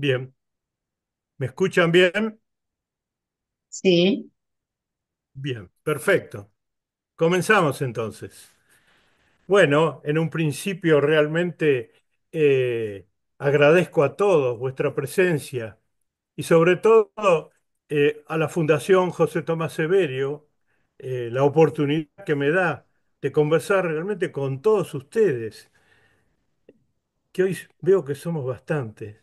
Bien, ¿me escuchan bien? Sí, Bien, perfecto. Comenzamos entonces. Bueno, en un principio realmente agradezco a todos vuestra presencia y sobre todo a la Fundación José Tomás Severio la oportunidad que me da de conversar realmente con todos ustedes, que hoy veo que somos bastantes.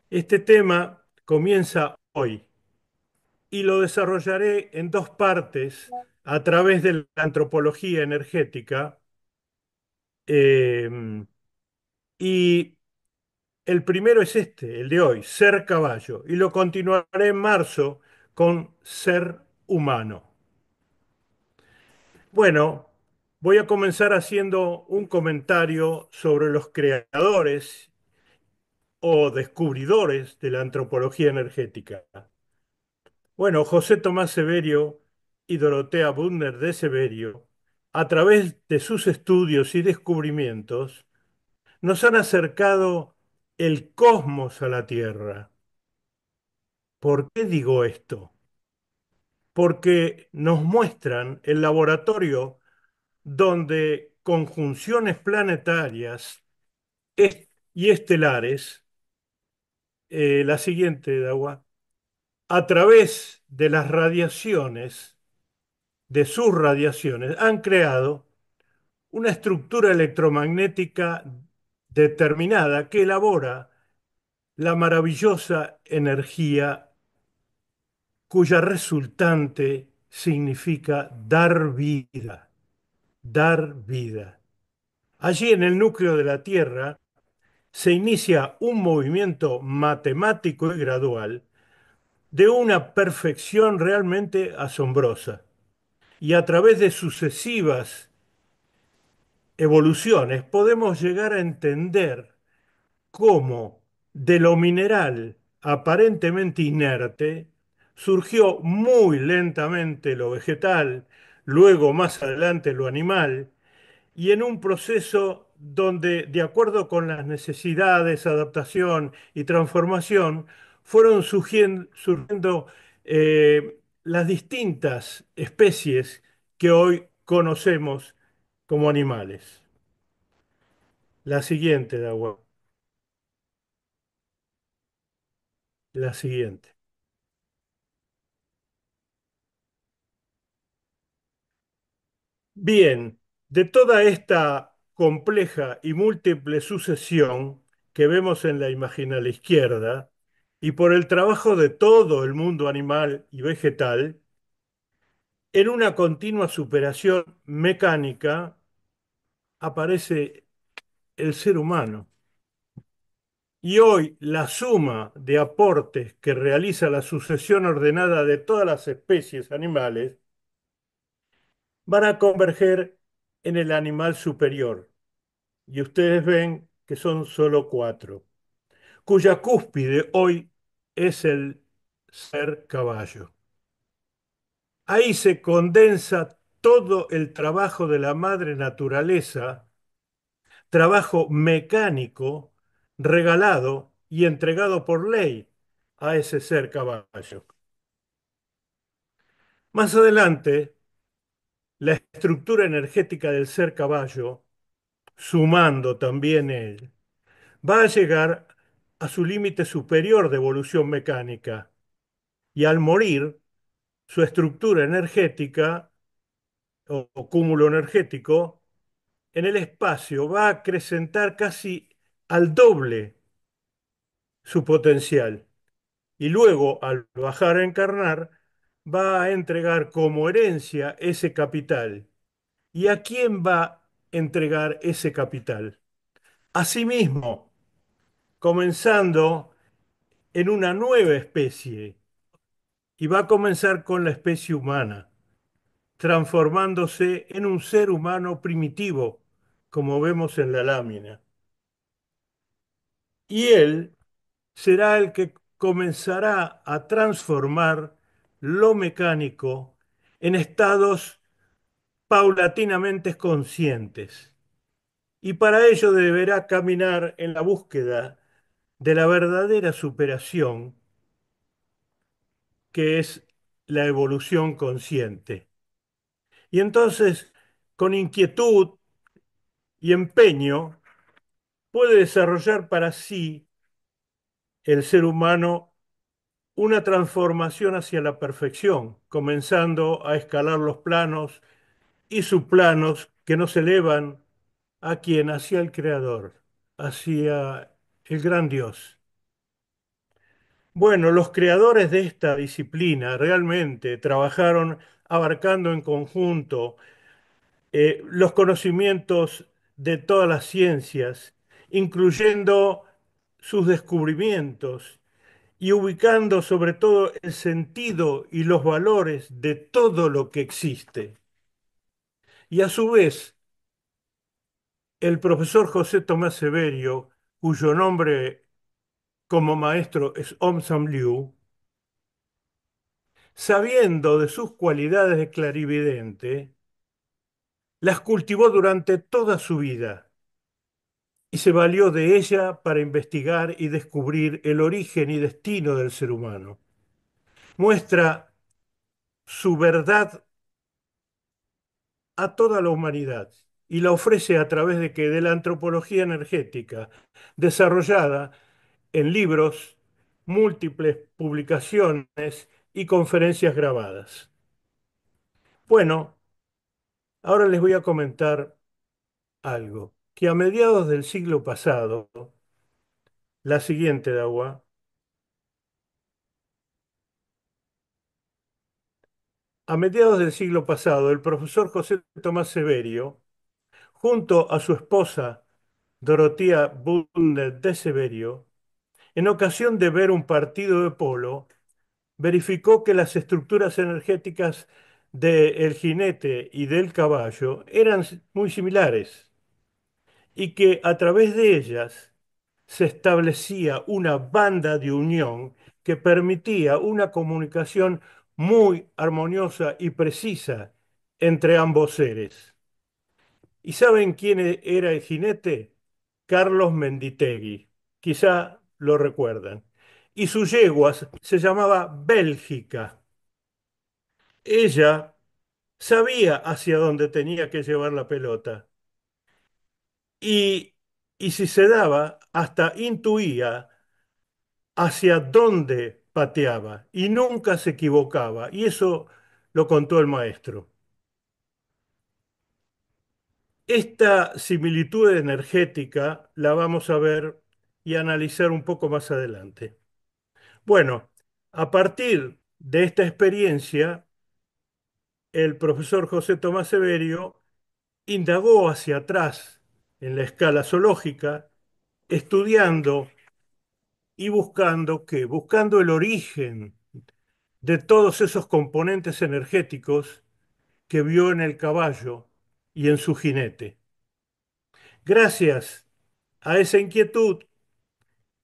Este tema comienza hoy y lo desarrollaré en dos partes a través de la antropología energética. eh, y el primero es este, el de hoy, ser caballo, y lo continuaré en marzo con ser humano. Bueno, voy a comenzar haciendo un comentario sobre los creadores o descubridores de la antropología energética. Bueno, José Tomás Severio y Dorotea Butner de Severio, a través de sus estudios y descubrimientos, nos han acercado el cosmos a la Tierra. ¿Por qué digo esto? Porque nos muestran el laboratorio donde conjunciones planetarias y estelares, la siguiente, Dagua, a través de las radiaciones, de sus radiaciones, han creado una estructura electromagnética determinada que elabora la maravillosa energía cuya resultante significa dar vida, dar vida. Allí en el núcleo de la Tierra se inicia un movimiento matemático y gradual de una perfección realmente asombrosa. Y a través de sucesivas evoluciones podemos llegar a entender cómo de lo mineral aparentemente inerte surgió muy lentamente lo vegetal, luego más adelante lo animal, y en un proceso donde, de acuerdo con las necesidades, adaptación y transformación, fueron surgiendo las distintas especies que hoy conocemos como animales. La siguiente, Dagua, la siguiente. Bien, de toda esta compleja y múltiple sucesión que vemos en la imagen a la izquierda, y por el trabajo de todo el mundo animal y vegetal, en una continua superación mecánica aparece el ser humano. Y hoy la suma de aportes que realiza la sucesión ordenada de todas las especies animales van a converger en el animal superior. Y ustedes ven que son solo cuatro, cuya cúspide hoy es el ser caballo. Ahí se condensa todo el trabajo de la madre naturaleza, trabajo mecánico, regalado y entregado por ley a ese ser caballo. Más adelante, la estructura energética del ser caballo, sumando también él, va a llegar a su límite superior de evolución mecánica y al morir, su estructura energética o cúmulo energético en el espacio va a acrecentar casi al doble su potencial y luego al bajar a encarnar va a entregar como herencia ese capital. ¿Y a quién va a entregar ese capital? A sí mismo, comenzando en una nueva especie y va a comenzar con la especie humana, transformándose en un ser humano primitivo, como vemos en la lámina. Y él será el que comenzará a transformar lo mecánico en estados paulatinamente conscientes. Y para ello deberá caminar en la búsqueda de la verdadera superación que es la evolución consciente. Y entonces, con inquietud y empeño, puede desarrollar para sí el ser humano una transformación hacia la perfección, comenzando a escalar los planos y subplanos que nos elevan a quien, hacia el Creador, hacia el gran Dios. Bueno, los creadores de esta disciplina realmente trabajaron abarcando en conjunto los conocimientos de todas las ciencias, incluyendo sus descubrimientos y ubicando sobre todo el sentido y los valores de todo lo que existe. Y a su vez, el profesor José Tomás Severio, cuyo nombre como maestro es Om Sam Liu, sabiendo de sus cualidades de clarividente, las cultivó durante toda su vida y se valió de ella para investigar y descubrir el origen y destino del ser humano. Muestra su verdad a toda la humanidad y la ofrece a través de la antropología energética, desarrollada en libros, múltiples publicaciones y conferencias grabadas. Bueno, ahora les voy a comentar algo, que a mediados del siglo pasado, la siguiente de agua, a mediados del siglo pasado, el profesor José Tomás Severio, junto a su esposa Dorotea Bunde de Severio, en ocasión de ver un partido de polo, verificó que las estructuras energéticas del jinete y del caballo eran muy similares y que a través de ellas se establecía una banda de unión que permitía una comunicación muy armoniosa y precisa entre ambos seres. ¿Y saben quién era el jinete? Carlos Menditegui. Quizá lo recuerdan. Y su yegua se llamaba Bélgica. Ella sabía hacia dónde tenía que llevar la pelota y, y si se daba, hasta intuía hacia dónde pateaba y nunca se equivocaba. Y eso lo contó el maestro. Esta similitud energética la vamos a ver y analizar un poco más adelante. Bueno, a partir de esta experiencia, el profesor José Tomás Severio indagó hacia atrás en la escala zoológica, estudiando y buscando qué, buscando el origen de todos esos componentes energéticos que vio en el caballo y en su jinete. Gracias a esa inquietud,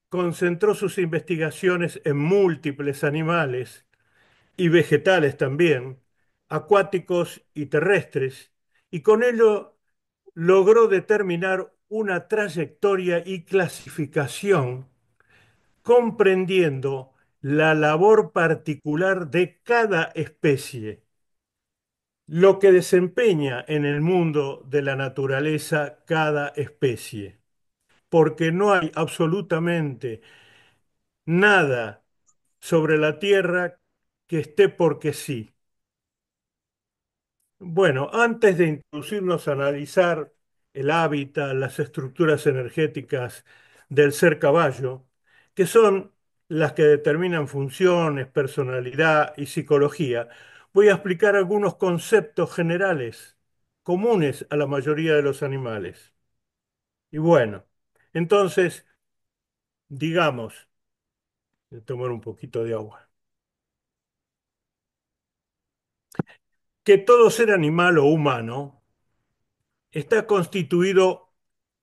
concentró sus investigaciones en múltiples animales y vegetales también, acuáticos y terrestres, y con ello logró determinar una trayectoria y clasificación comprendiendo la labor particular de cada especie, lo que desempeña en el mundo de la naturaleza cada especie, porque no hay absolutamente nada sobre la Tierra que esté porque sí. Bueno, antes de introducirnos a analizar el hábitat, las estructuras energéticas del ser caballo, que son las que determinan funciones, personalidad y psicología, voy a explicar algunos conceptos generales comunes a la mayoría de los animales. Y bueno, entonces, digamos, voy a tomar un poquito de agua, que todo ser animal o humano está constituido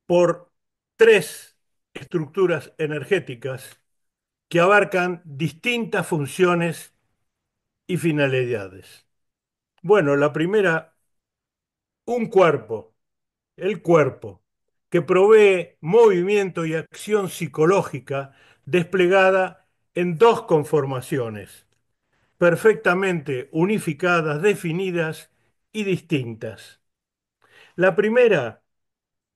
por tres estructuras energéticas que abarcan distintas funciones y finalidades. Bueno, la primera, un cuerpo, el cuerpo. que provee movimiento y acción psicológica desplegada en dos conformaciones, perfectamente unificadas, definidas y distintas. La primera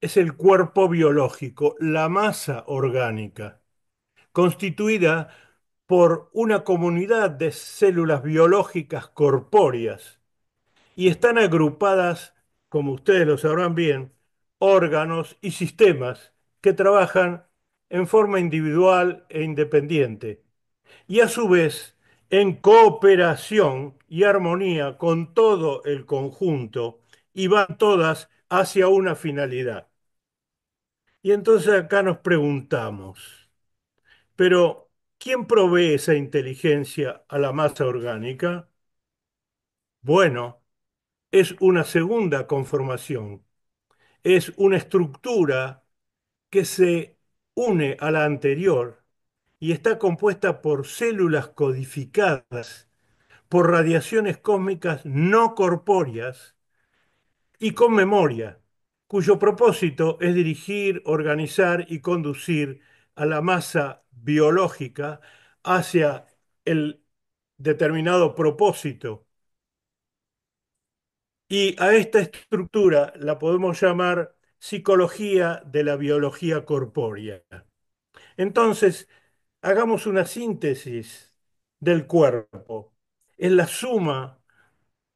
es el cuerpo biológico, la masa orgánica, constituida por una comunidad de células biológicas corpóreas y están agrupadas, como ustedes lo sabrán bien, órganos y sistemas que trabajan en forma individual e independiente y a su vez en cooperación y armonía con todo el conjunto y van todas hacia una finalidad. Y entonces acá nos preguntamos, pero ¿quién provee esa inteligencia a la masa orgánica? Bueno, es una segunda conformación, es una estructura que se une a la anterior y está compuesta por células codificadas, por radiaciones cósmicas no corpóreas y con memoria, cuyo propósito es dirigir, organizar y conducir a la masa biológica hacia el determinado propósito. Y a esta estructura la podemos llamar psicología de la biología corpórea. Entonces, hagamos una síntesis del cuerpo. Es la suma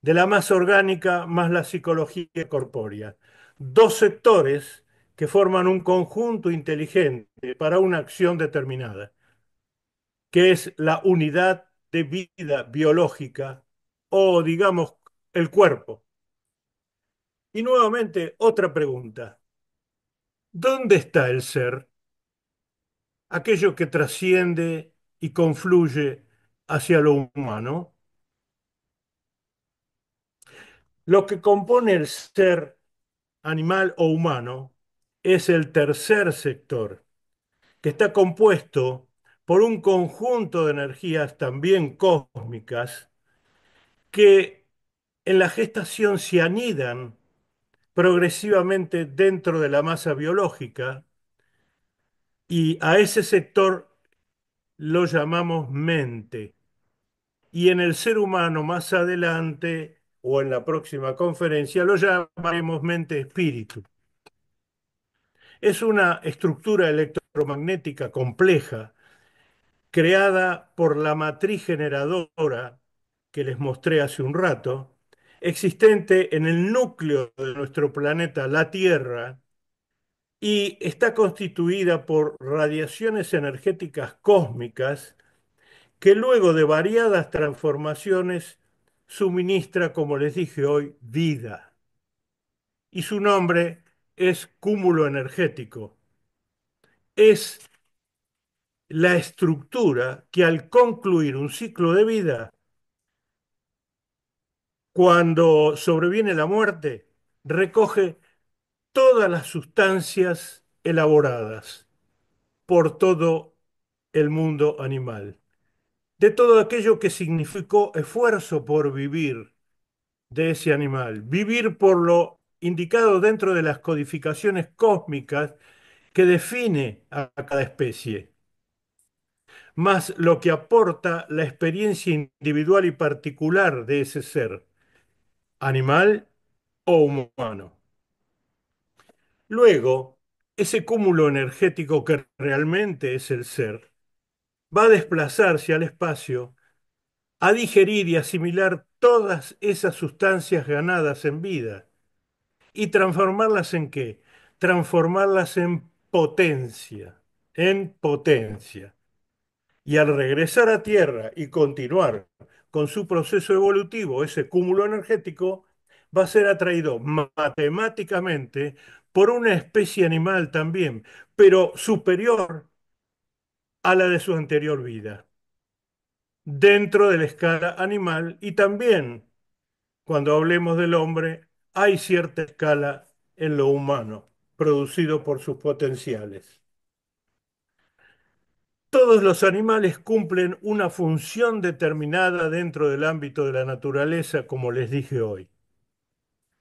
de la masa orgánica más la psicología corpórea. Dos sectores que forman un conjunto inteligente para una acción determinada, que es la unidad de vida biológica o, digamos, el cuerpo. Y nuevamente, otra pregunta. ¿Dónde está el ser? Aquello que trasciende y confluye hacia lo humano. Lo que compone el ser animal o humano es el tercer sector, que está compuesto por un conjunto de energías también cósmicas que en la gestación se anidan progresivamente dentro de la masa biológica y a ese sector lo llamamos mente. Y en el ser humano más adelante o en la próxima conferencia lo llamaremos mente-espíritu. Es una estructura electromagnética compleja creada por la matriz generadora que les mostré hace un rato, existente en el núcleo de nuestro planeta, la Tierra, y está constituida por radiaciones energéticas cósmicas que luego de variadas transformaciones suministra, como les dije hoy, vida. Y su nombre es cúmulo energético. Es la estructura que al concluir un ciclo de vida, cuando sobreviene la muerte, recoge todas las sustancias elaboradas por todo el mundo animal, de todo aquello que significó esfuerzo por vivir de ese animal, vivir por lo indicado dentro de las codificaciones cósmicas que define a cada especie, más lo que aporta la experiencia individual y particular de ese ser, animal o humano. Luego, ese cúmulo energético que realmente es el ser, va a desplazarse al espacio a digerir y asimilar todas esas sustancias ganadas en vida. ¿Y transformarlas en qué? Transformarlas en potencia. Y al regresar a Tierra y continuar con su proceso evolutivo, ese cúmulo energético va a ser atraído matemáticamente por una especie animal también, pero superior a la de su anterior vida, dentro de la escala animal y también, cuando hablemos del hombre, hay cierta escala en lo humano, producido por sus potenciales. Todos los animales cumplen una función determinada dentro del ámbito de la naturaleza, como les dije hoy.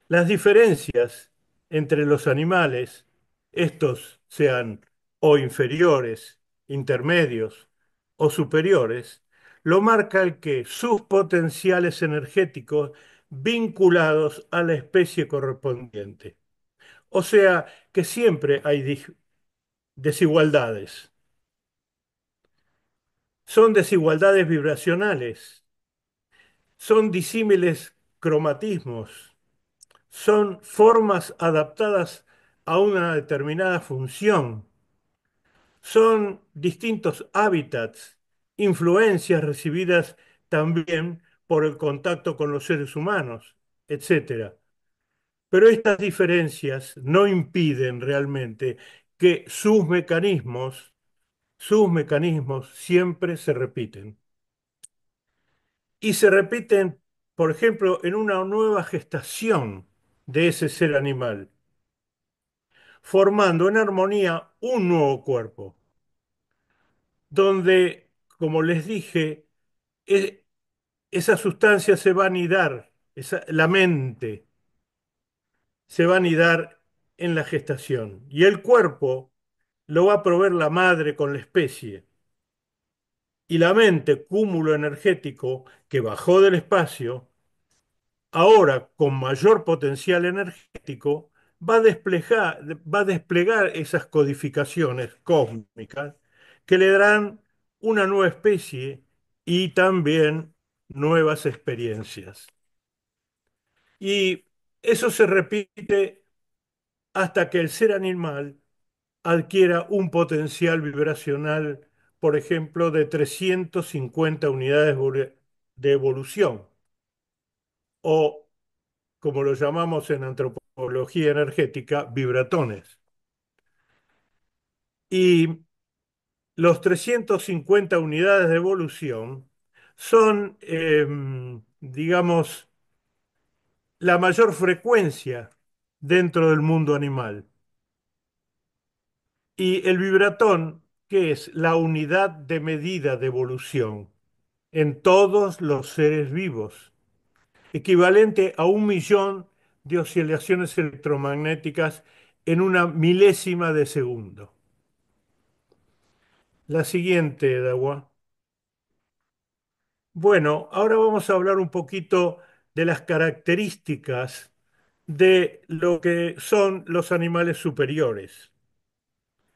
Las diferencias entre los animales estos sean o inferiores, intermedios o superiores, lo marca el que sus potenciales energéticos vinculados a la especie correspondiente. O sea que siempre hay desigualdades. Son desigualdades vibracionales, son disímiles cromatismos, son formas adaptadas a una determinada función, son distintos hábitats, influencias recibidas también por el contacto con los seres humanos, etcétera. Pero estas diferencias no impiden realmente que sus mecanismos siempre se repiten. Y se repiten, por ejemplo, en una nueva gestación de ese ser animal, formando en armonía un nuevo cuerpo, donde, como les dije, e- esa sustancia se va a anidar, la mente se va a anidar en la gestación, y el cuerpo lo va a proveer la madre con la especie, y la mente, cúmulo energético que bajó del espacio, ahora con mayor potencial energético, va a desplegar esas codificaciones cósmicas que le darán una nueva especie y también nuevas experiencias. Y eso se repite hasta que el ser animal adquiera un potencial vibracional, por ejemplo, de 350 unidades de evolución, o como lo llamamos en antropología energética, vibratones. Y los 350 unidades de evolución son, digamos, la mayor frecuencia dentro del mundo animal. Y el vibratón, que es la unidad de medida de evolución en todos los seres vivos, equivalente a 1 millón de oscilaciones electromagnéticas en una milésima de segundo. La siguiente, Dawa. Bueno, ahora vamos a hablar un poquito de las características de lo que son los animales superiores.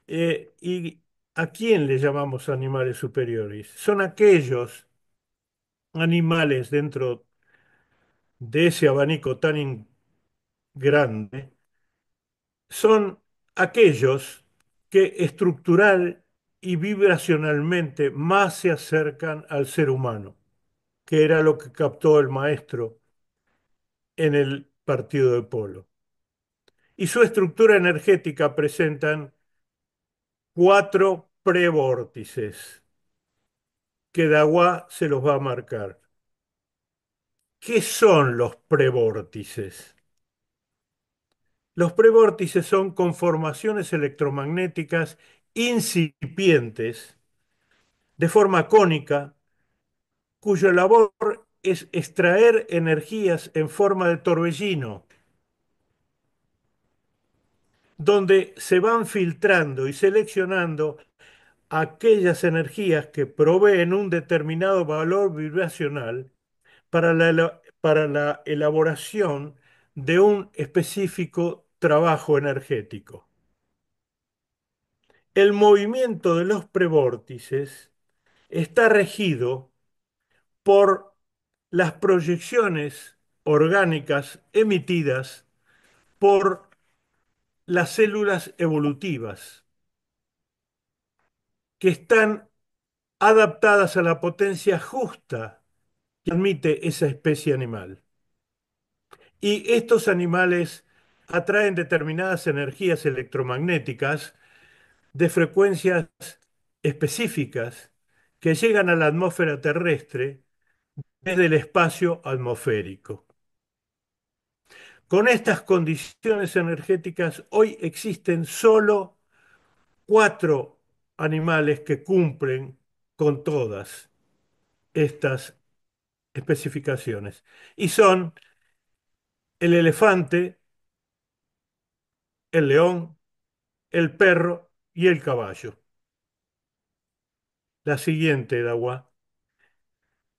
¿Y a quién le llamamos animales superiores? Son aquellos animales dentro de ese abanico tan grande, son aquellos que estructural y vibracionalmente más se acercan al ser humano, que era lo que captó el maestro en el partido de polo. Y su estructura energética presentan 4 prevórtices que Dawá se los va a marcar. ¿Qué son los prevórtices? Los prevórtices son conformaciones electromagnéticas incipientes de forma cónica, cuya labor es extraer energías en forma de torbellino, donde se van filtrando y seleccionando aquellas energías que proveen un determinado valor vibracional para la elaboración de un específico trabajo energético. El movimiento de los prevórtices está regido por las proyecciones orgánicas emitidas por las células evolutivas, que están adaptadas a la potencia justa que admite esa especie animal. Y estos animales atraen determinadas energías electromagnéticas de frecuencias específicas que llegan a la atmósfera terrestre desde el espacio atmosférico. Con estas condiciones energéticas, hoy existen solo 4 animales que cumplen con todas estas especificaciones. Y son el elefante, el león, el perro y el caballo. La siguiente, Dagua.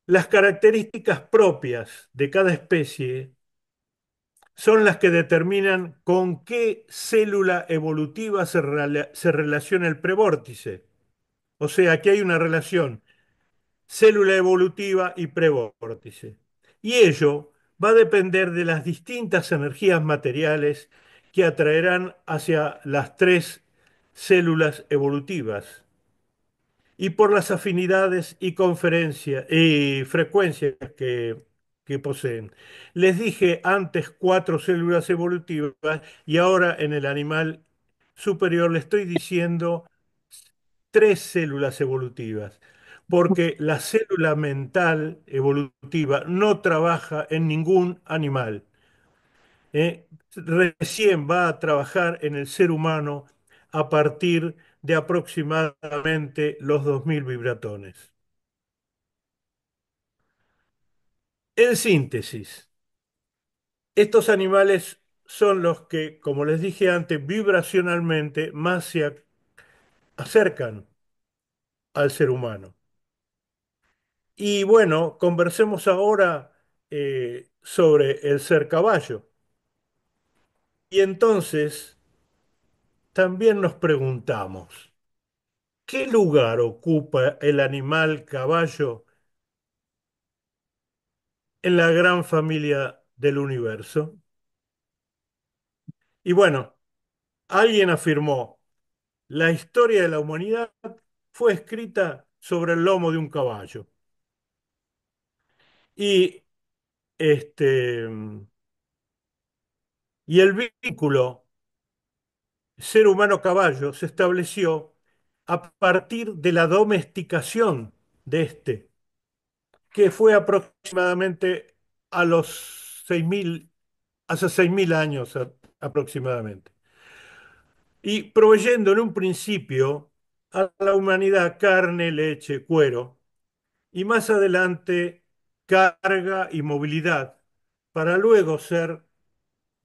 Las características propias de cada especie son las que determinan con qué célula evolutiva se relaciona el prevórtice. O sea, aquí hay una relación célula evolutiva y prevórtice. Y ello va a depender de las distintas energías materiales que atraerán hacia las tres células evolutivas y por las afinidades y y frecuencias que poseen. Les dije antes cuatro células evolutivas y ahora en el animal superior le estoy diciendo tres células evolutivas, porque la célula mental evolutiva no trabaja en ningún animal. Recién va a trabajar en el ser humano a partir de aproximadamente los 2000 vibratones. En síntesis, estos animales son los que, como les dije antes, vibracionalmente más acercan al ser humano. Y bueno, conversemos ahora sobre el ser caballo. Y entonces también nos preguntamos, ¿qué lugar ocupa el animal caballo en la gran familia del universo? Y bueno, alguien afirmó, la historia de la humanidad fue escrita sobre el lomo de un caballo. Y, este, y el vínculo ser humano-caballo se estableció a partir de la domesticación de este, que fue aproximadamente a los 6000, hace 6000 años aproximadamente, y proveyendo en un principio a la humanidad carne, leche, cuero, y más adelante carga y movilidad, para luego ser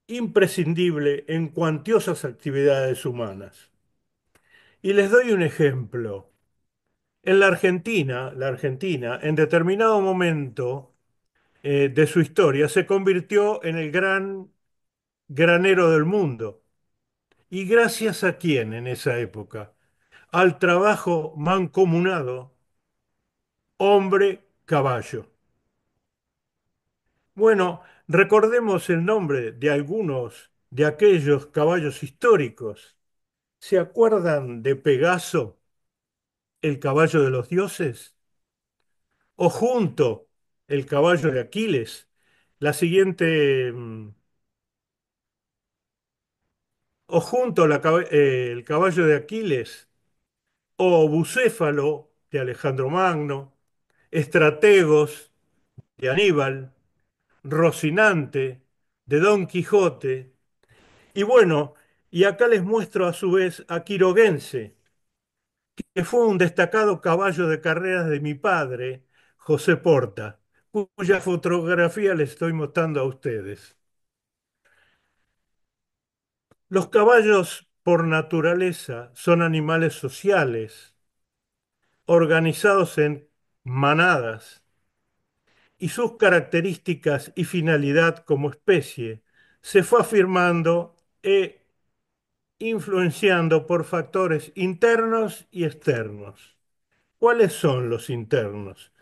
imprescindible en cuantiosas actividades humanas. Y les doy un ejemplo. En la Argentina, en determinado momento de su historia, se convirtió en el gran granero del mundo. ¿Y gracias a quién en esa época? Al trabajo mancomunado hombre-caballo. Bueno, recordemos el nombre de algunos de aquellos caballos históricos. ¿Se acuerdan de Pegaso, el caballo de los dioses? O junto, el caballo de Aquiles. La siguiente, o junto el caballo de Aquiles, o Bucéfalo de Alejandro Magno, Estrategos de Aníbal, Rocinante de Don Quijote. Y bueno, y acá les muestro a su vez a Quiroguense, que fue un destacado caballo de carreras de mi padre, José Porta, cuya fotografía les estoy mostrando a ustedes. Los caballos, por naturaleza, son animales sociales, organizados en manadas, y sus características y finalidad como especie se fue afirmando e influenciando por factores internos y externos. ¿Cuáles son los internos?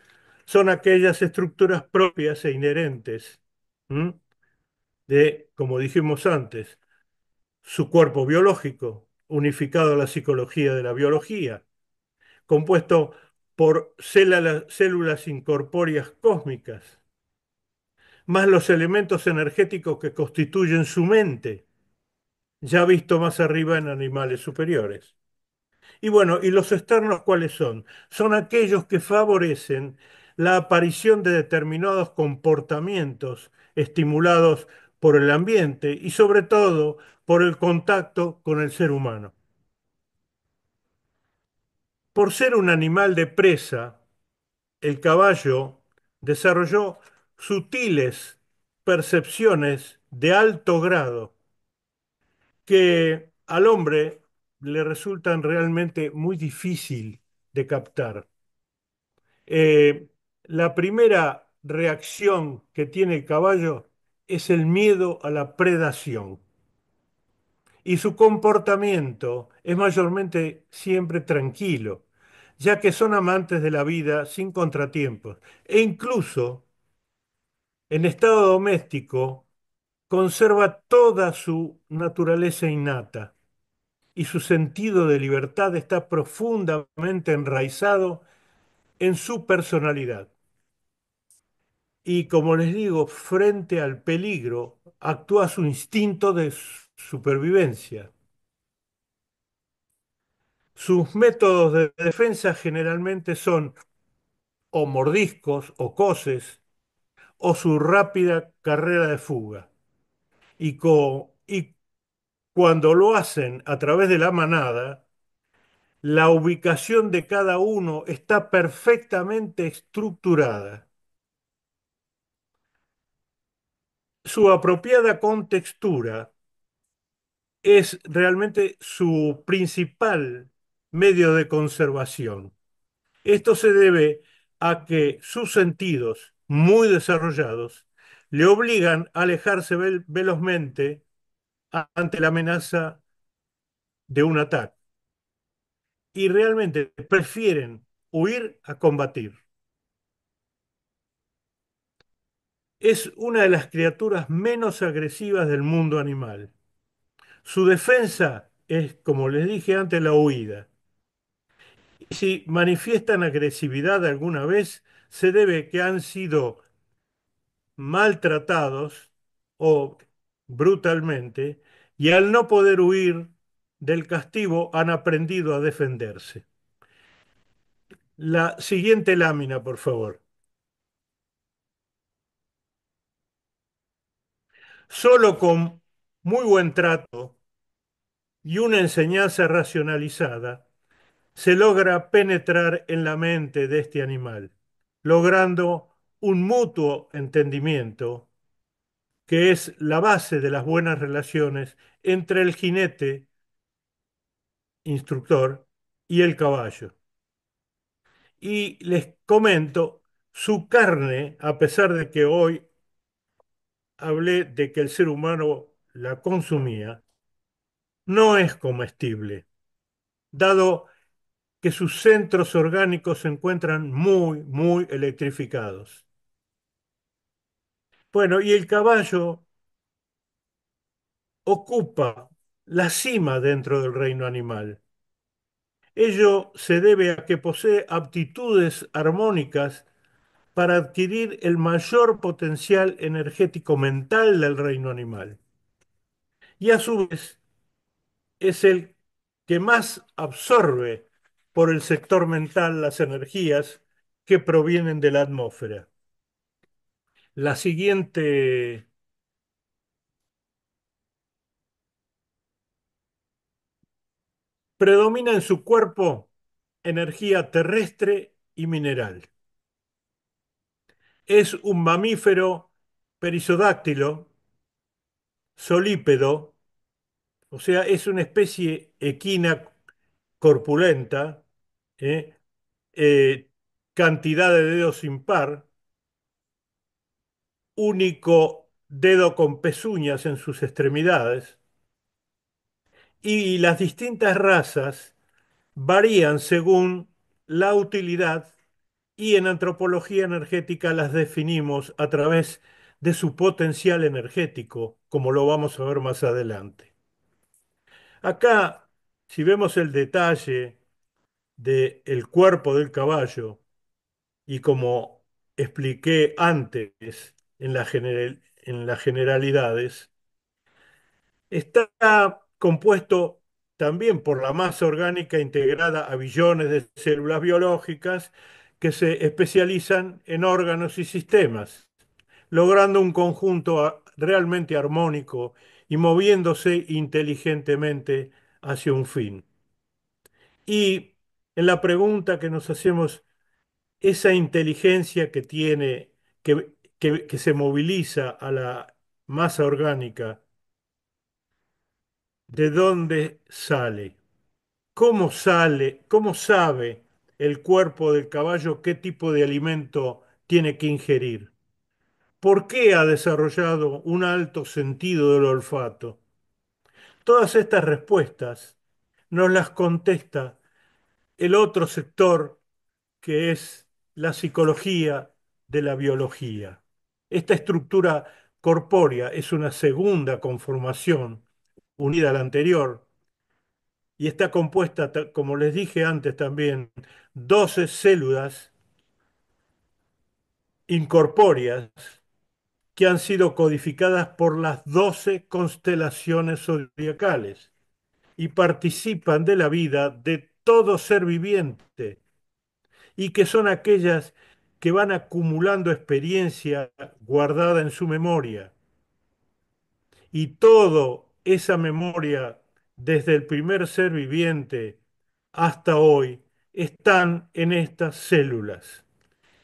Son aquellas estructuras propias e inherentes, ¿m? De, como dijimos antes, su cuerpo biológico, unificado a la psicología de la biología, compuesto por células incorpóreas cósmicas, más los elementos energéticos que constituyen su mente, ya visto más arriba en animales superiores. Y bueno, ¿y los externos cuáles son? Son aquellos que favorecen la aparición de determinados comportamientos estimulados por el ambiente y sobre todo por el contacto con el ser humano. Por ser un animal de presa, el caballo desarrolló sutiles percepciones de alto grado que al hombre le resultan realmente muy difícil de captar. La primera reacción que tiene el caballo es el miedo a la predación y su comportamiento es mayormente siempre tranquilo, ya que son amantes de la vida sin contratiempos e incluso en estado doméstico conserva toda su naturaleza innata y su sentido de libertad está profundamente enraizado en su personalidad. Y como les digo, frente al peligro, actúa su instinto de supervivencia. Sus métodos de defensa generalmente son o mordiscos o coces o su rápida carrera de fuga. Y cuando lo hacen a través de la manada, la ubicación de cada uno está perfectamente estructurada. Su apropiada contextura es realmente su principal medio de conservación. Esto se debe a que sus sentidos, muy desarrollados, le obligan a alejarse velozmente ante la amenaza de un ataque y realmente prefieren huir a combatir. Es una de las criaturas menos agresivas del mundo animal. Su defensa es, como les dije antes, la huida. Y si manifiestan agresividad alguna vez, se debe que han sido maltratados o brutalmente y al no poder huir del castigo han aprendido a defenderse. La siguiente lámina, por favor. Solo con muy buen trato y una enseñanza racionalizada se logra penetrar en la mente de este animal, logrando un mutuo entendimiento que es la base de las buenas relaciones entre el jinete instructor y el caballo. Y les comento, su carne, a pesar de que hoy hablé de que el ser humano la consumía, no es comestible, dado que sus centros orgánicos se encuentran muy electrificados. Bueno, y el caballo ocupa la cima dentro del reino animal. Ello se debe a que posee aptitudes armónicas para adquirir el mayor potencial energético mental del reino animal. Y a su vez es el que más absorbe por el sector mental las energías que provienen de la atmósfera. La siguiente predomina en su cuerpo energía terrestre y mineral. Es un mamífero perisodáctilo, solípedo, o sea, es una especie equina corpulenta, ¿eh? Eh, cantidad de dedos impar, único dedo con pezuñas en sus extremidades, y las distintas razas varían según la utilidad y en antropología energética las definimos a través de su potencial energético, como lo vamos a ver más adelante. Acá, si vemos el detalle del cuerpo del caballo, y como expliqué antes en las generalidades, está compuesto también por la masa orgánica integrada a billones de células biológicas que se especializan en órganos y sistemas, logrando un conjunto realmente armónico y moviéndose inteligentemente hacia un fin. Y en la pregunta que nos hacemos, esa inteligencia que tiene, que se moviliza a la masa orgánica, ¿de dónde sale? ¿Cómo sale, cómo sabe el cuerpo del caballo qué tipo de alimento tiene que ingerir? ¿Por qué ha desarrollado un alto sentido del olfato? Todas estas respuestas nos las contesta el otro sector que es la psicología de la biología. Esta estructura corpórea es una segunda conformación unida a la anterior y está compuesta, como les dije antes también, 12 células incorpóreas que han sido codificadas por las 12 constelaciones zodiacales y participan de la vida de todo ser viviente y que son aquellas que van acumulando experiencia guardada en su memoria. Y toda esa memoria, desde el primer ser viviente hasta hoy, están en estas células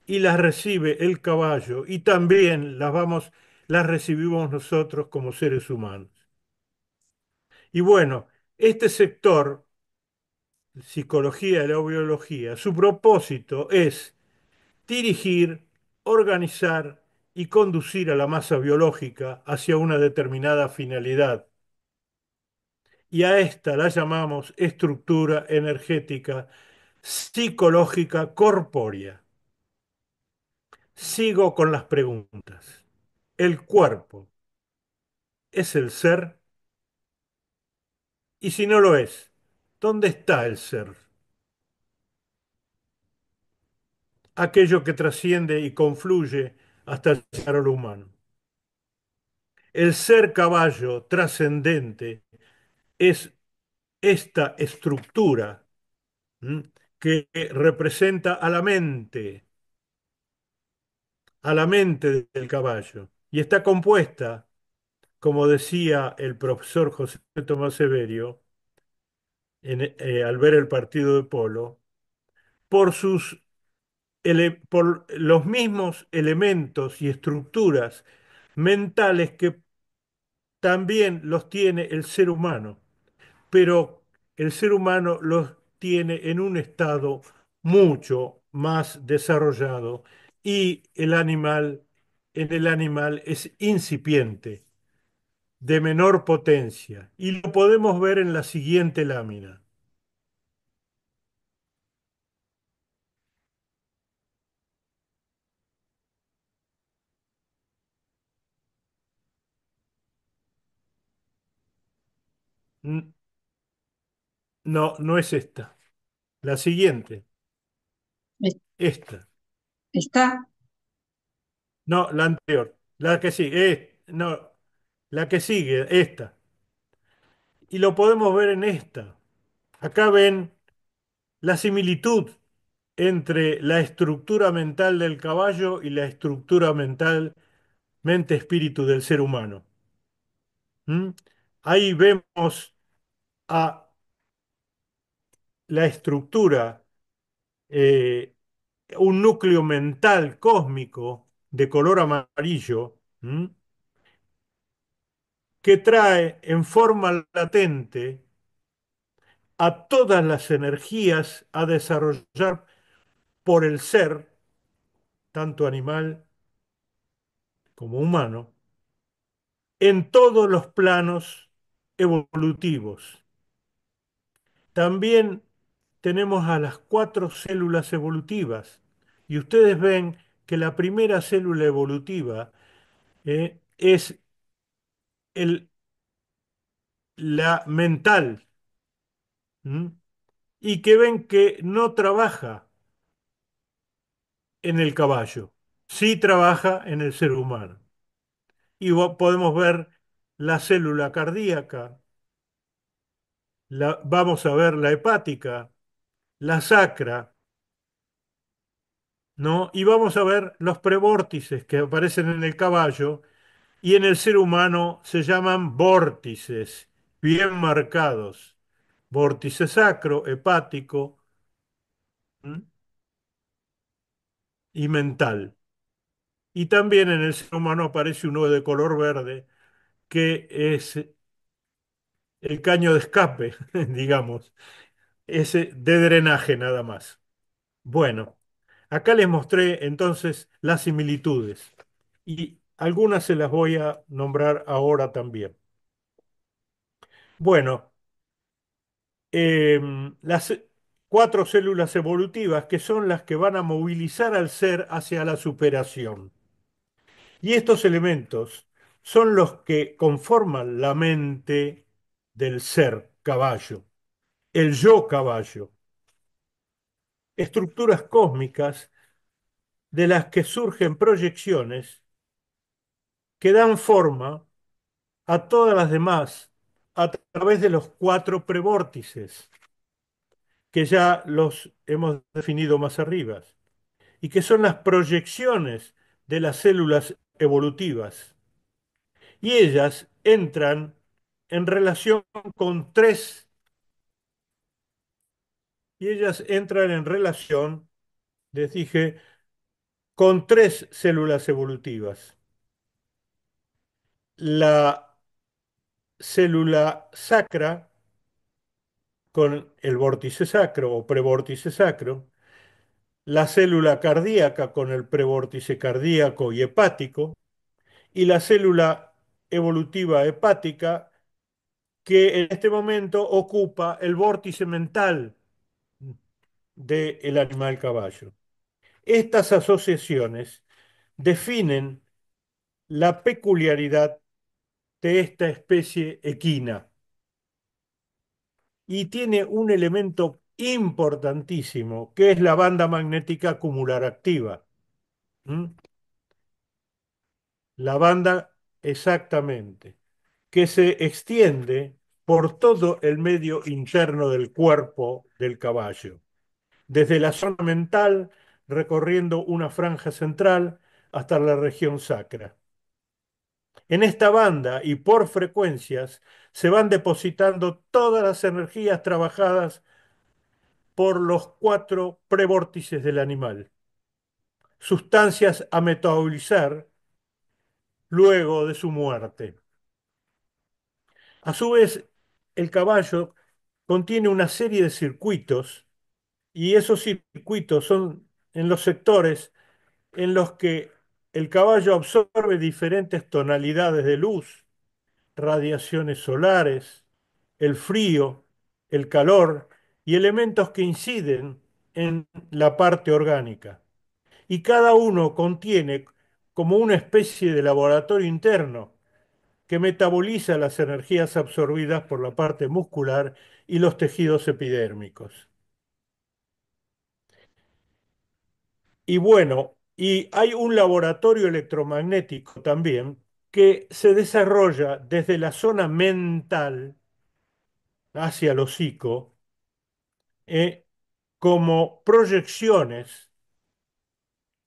y las recibe el caballo y también las recibimos nosotros como seres humanos. Y bueno, este sector, psicología de la biología, su propósito es dirigir, organizar y conducir a la masa biológica hacia una determinada finalidad. Y a esta la llamamos estructura energética psicológica corpórea. Sigo con las preguntas. ¿El cuerpo es el ser? Y si no lo es, ¿dónde está el ser? Aquello que trasciende y confluye hasta llegar a lo humano. El ser caballo trascendente es esta estructura, ¿m? Que representa a la mente del caballo. Y está compuesta, como decía el profesor José Tomás Severio, al ver el partido de polo, por por los mismos elementos y estructuras mentales que también los tiene el ser humano, pero el ser humano los tiene en un estado mucho más desarrollado y en el animal es incipiente, de menor potencia, y lo podemos ver en la siguiente lámina. N- No, no es esta. La siguiente, Es- esta. Está, No, la anterior. La que sigue, no, la que sigue, esta. Y lo podemos ver en esta. Acá ven la similitud entre la estructura mental del caballo y la estructura mental, mente-espíritu del ser humano. ¿Mm? Ahí vemos a la estructura, eh, un núcleo mental cósmico de color amarillo, ¿m? Que trae en forma latente a todas las energías a desarrollar por el ser, tanto animal como humano, en todos los planos evolutivos. También tenemos a las cuatro células evolutivas y ustedes ven que la primera célula evolutiva es la mental, ¿m? Y que ven que no trabaja en el caballo, sí trabaja en el ser humano. Y podemos ver la célula cardíaca, vamos a ver la hepática, la sacra, ¿no? Y vamos a ver los prevórtices que aparecen en el caballo y en el ser humano se llaman vórtices, bien marcados. Vórtice sacro, hepático, ¿m? Y mental. Y también en el ser humano aparece uno de color verde, que es el caño de escape, digamos. ese de drenaje nada más. Bueno, acá les mostré entonces las similitudes y algunas se las voy a nombrar ahora también. Bueno, las cuatro células evolutivas que son las que van a movilizar al ser hacia la superación. Y estos elementos son los que conforman la mente del ser caballo, el yo caballo, estructuras cósmicas de las que surgen proyecciones que dan forma a todas las demás a través de los cuatro prevórtices, que ya los hemos definido más arriba, y que son las proyecciones de las células evolutivas. Y ellas entran en relación con tres, y ellas entran en relación, les dije, con tres células evolutivas. La célula sacra con el vórtice sacro o prevórtice sacro, la célula cardíaca con el prevórtice cardíaco y hepático, y la célula evolutiva hepática que en este momento ocupa el vórtice mental del animal caballo. Estas asociaciones definen la peculiaridad de esta especie equina y tiene un elemento importantísimo que es la banda magnética acumular activa. ¿Mm? La banda exactamente, que se extiende por todo el medio interno del cuerpo del caballo, desde la zona mental, recorriendo una franja central hasta la región sacra. En esta banda y por frecuencias se van depositando todas las energías trabajadas por los cuatro prevórtices del animal, sustancias a metabolizar luego de su muerte. A su vez, el caballo contiene una serie de circuitos y esos circuitos son en los sectores en los que el caballo absorbe diferentes tonalidades de luz, radiaciones solares, el frío, el calor y elementos que inciden en la parte orgánica. Y cada uno contiene como una especie de laboratorio interno que metaboliza las energías absorbidas por la parte muscular y los tejidos epidérmicos. Y bueno, y hay un laboratorio electromagnético también que se desarrolla desde la zona mental hacia el hocico, como proyecciones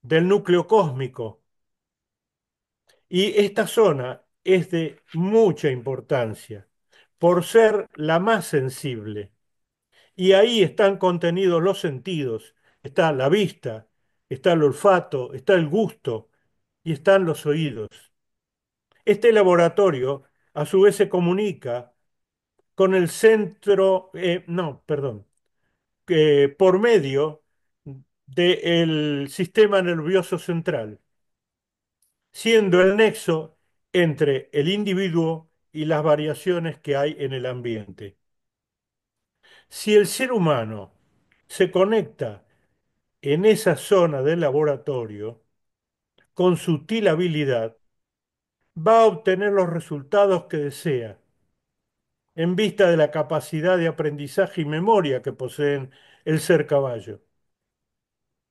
del núcleo cósmico. Y esta zona es de mucha importancia por ser la más sensible. Y ahí están contenidos los sentidos. Está la vista, está el olfato, está el gusto y están los oídos. Este laboratorio, a su vez, se comunica con el centro, no, perdón, por medio del sistema nervioso central, siendo el nexo entre el individuo y las variaciones que hay en el ambiente. Si el ser humano se conecta en esa zona del laboratorio, con sutil habilidad, va a obtener los resultados que desea, en vista de la capacidad de aprendizaje y memoria que poseen el ser caballo.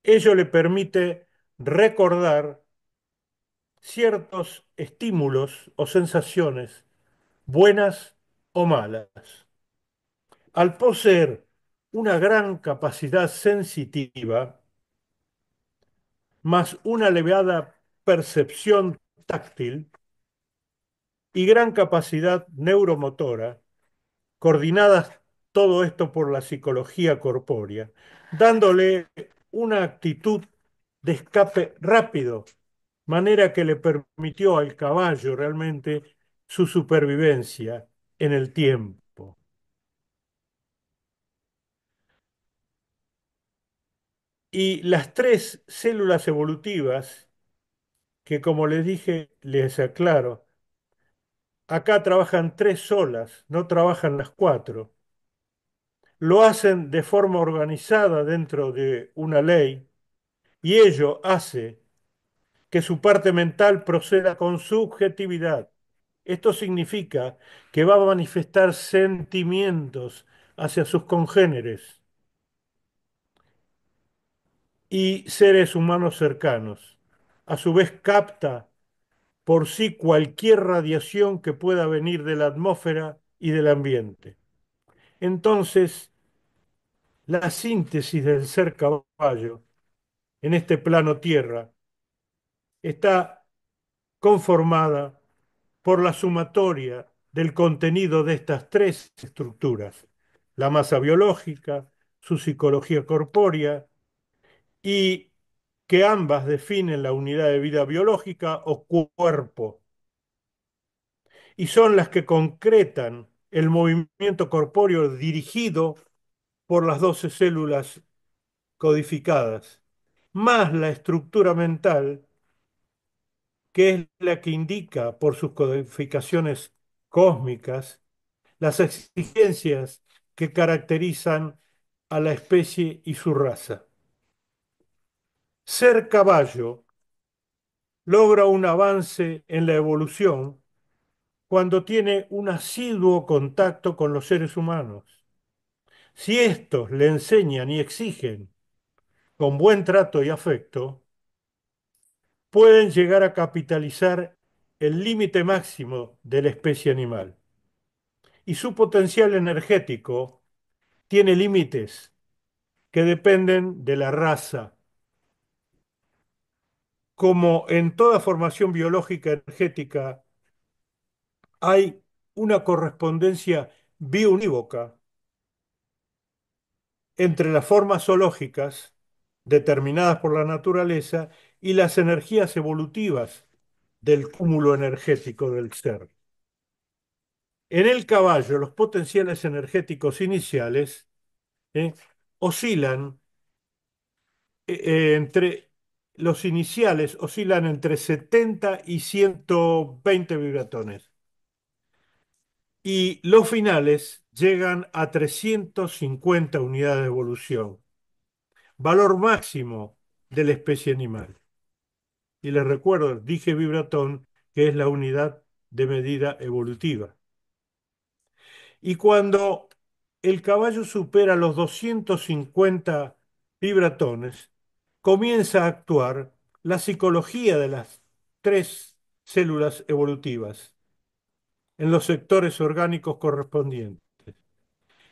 Ello le permite recordar ciertos estímulos o sensaciones, buenas o malas. Al poseer una gran capacidad sensitiva, más una elevada percepción táctil y gran capacidad neuromotora, coordinadas todo esto por la psicología corpórea, dándole una actitud de escape rápido, manera que le permitió al caballo realmente su supervivencia en el tiempo. Y las tres células evolutivas, que como les dije, les aclaro, acá trabajan tres solas, no trabajan las cuatro. Lo hacen de forma organizada dentro de una ley y ello hace que su parte mental proceda con subjetividad. Esto significa que va a manifestar sentimientos hacia sus congéneres y seres humanos cercanos. A su vez capta por sí cualquier radiación que pueda venir de la atmósfera y del ambiente. Entonces, la síntesis del ser caballo en este plano tierra está conformada por la sumatoria del contenido de estas tres estructuras, la masa biológica, su psicología corpórea y que ambas definen la unidad de vida biológica o cuerpo y son las que concretan el movimiento corpóreo dirigido por las 12 células codificadas, más la estructura mental, que es la que indica por sus codificaciones cósmicas las exigencias que caracterizan a la especie y su raza. Ser caballo logra un avance en la evolución cuando tiene un asiduo contacto con los seres humanos. Si estos le enseñan y exigen con buen trato y afecto, pueden llegar a capitalizar el límite máximo de la especie animal. Y su potencial energético tiene límites que dependen de la raza. Como en toda formación biológica energética, hay una correspondencia biunívoca entre las formas zoológicas determinadas por la naturaleza y las energías evolutivas del cúmulo energético del ser. En el caballo, los potenciales energéticos iniciales ¿eh? oscilan entre los iniciales oscilan entre 70 y 120 vibratones y los finales llegan a 350 unidades de evolución, valor máximo de la especie animal. Y les recuerdo, dije vibratón, que es la unidad de medida evolutiva. Y cuando el caballo supera los 250 vibratones, comienza a actuar la psicología de las tres células evolutivas en los sectores orgánicos correspondientes.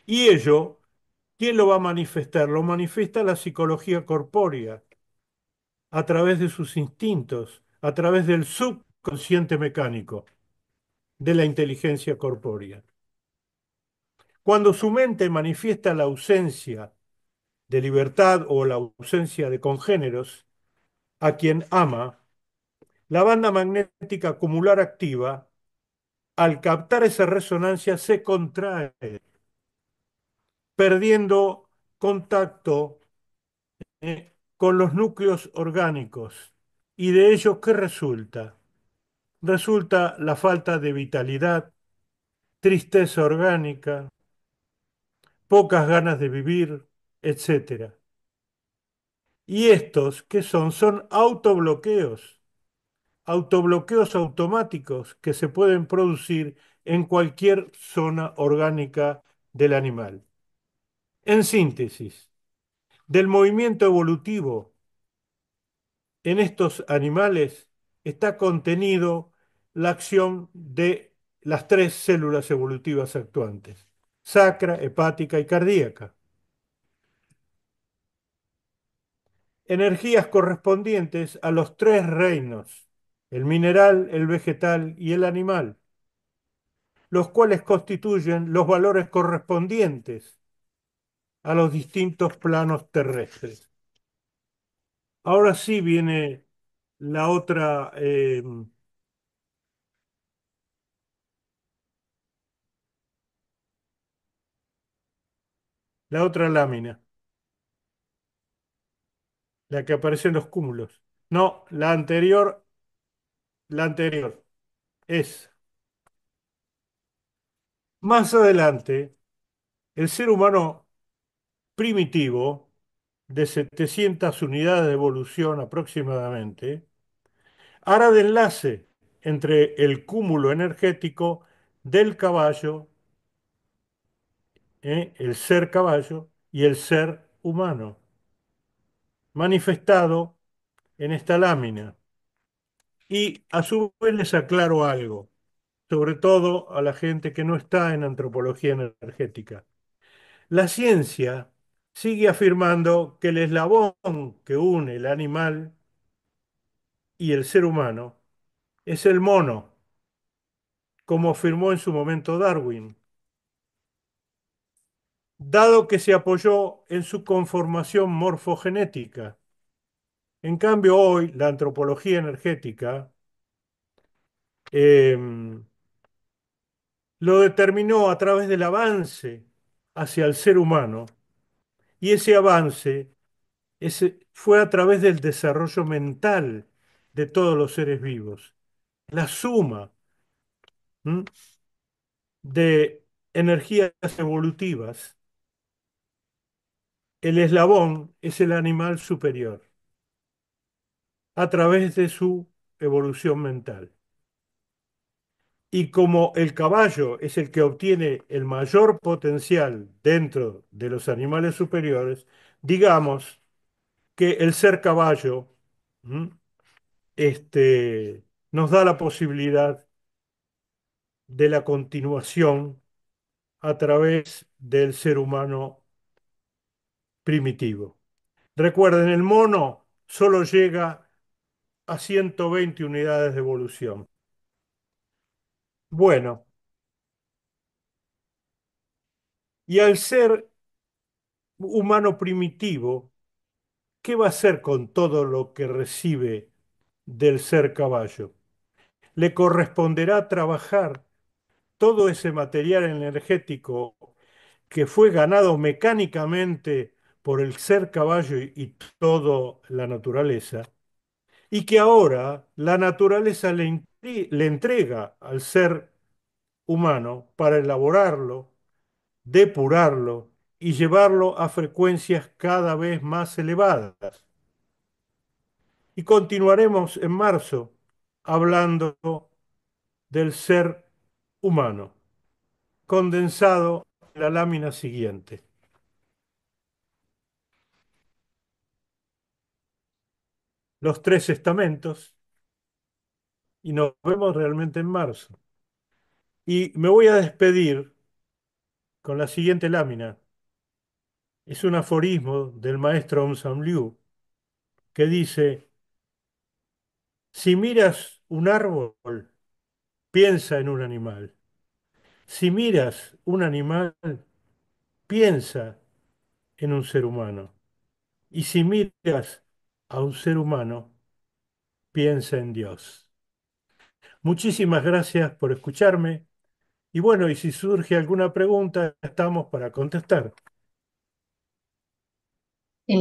Y ello, ¿quién lo va a manifestar? Lo manifiesta la psicología corpórea a través de sus instintos, a través del subconsciente mecánico de la inteligencia corpórea. Cuando su mente manifiesta la ausencia de libertad o la ausencia de congéneros, a quien ama, la banda magnética acumular activa, al captar esa resonancia, se contrae, perdiendo contacto con los núcleos orgánicos. ¿Y de ello qué resulta? Resulta la falta de vitalidad, tristeza orgánica, pocas ganas de vivir, etcétera. Y estos, ¿qué son? Son autobloqueos, autobloqueos automáticos que se pueden producir en cualquier zona orgánica del animal. En síntesis, del movimiento evolutivo en estos animales está contenido la acción de las tres células evolutivas actuantes, sacra, hepática y cardíaca. Energías correspondientes a los tres reinos, el mineral, el vegetal y el animal, los cuales constituyen los valores correspondientes a los distintos planos terrestres. Ahora sí viene la otra, la otra lámina. la que aparece en los cúmulos. No, la anterior es más adelante, el ser humano primitivo, de 700 unidades de evolución aproximadamente, hará de enlace entre el cúmulo energético del caballo, el ser caballo, y el ser humano, manifestado en esta lámina. Y a su vez les aclaro algo, sobre todo a la gente que no está en antropología energética. La ciencia sigue afirmando que el eslabón que une el animal y el ser humano es el mono, como afirmó en su momento Darwin, dado que se apoyó en su conformación morfogenética. En cambio, hoy la antropología energética em, lo determinó a través del avance hacia el ser humano, y ese avance fue a través del desarrollo mental de todos los seres vivos. La suma, ¿m?, de energías evolutivas, el eslabón es el animal superior a través de su evolución mental. Y como el caballo es el que obtiene el mayor potencial dentro de los animales superiores, digamos que el ser caballo, ¿m?, nos da la posibilidad de la continuación a través del ser humano primitivo. Recuerden, el mono solo llega a 120 unidades de evolución. Bueno, y al ser humano primitivo, ¿qué va a hacer con todo lo que recibe del ser caballo? Le corresponderá trabajar todo ese material energético que fue ganado mecánicamente por el ser caballo y toda la naturaleza, y que ahora la naturaleza le entrega al ser humano para elaborarlo, depurarlo y llevarlo a frecuencias cada vez más elevadas. Y continuaremos en marzo hablando del ser humano, condensado en la lámina siguiente. Los tres estamentos, y nos vemos realmente en marzo. Y me voy a despedir con la siguiente lámina. Es un aforismo del maestro Aung San Liu que dice: si miras un árbol, piensa en un animal. Si miras un animal, piensa en un ser humano. Y si miras a un ser humano, piensa en Dios. Muchísimas gracias por escucharme. Y bueno, y si surge alguna pregunta, estamos para contestar. Eh,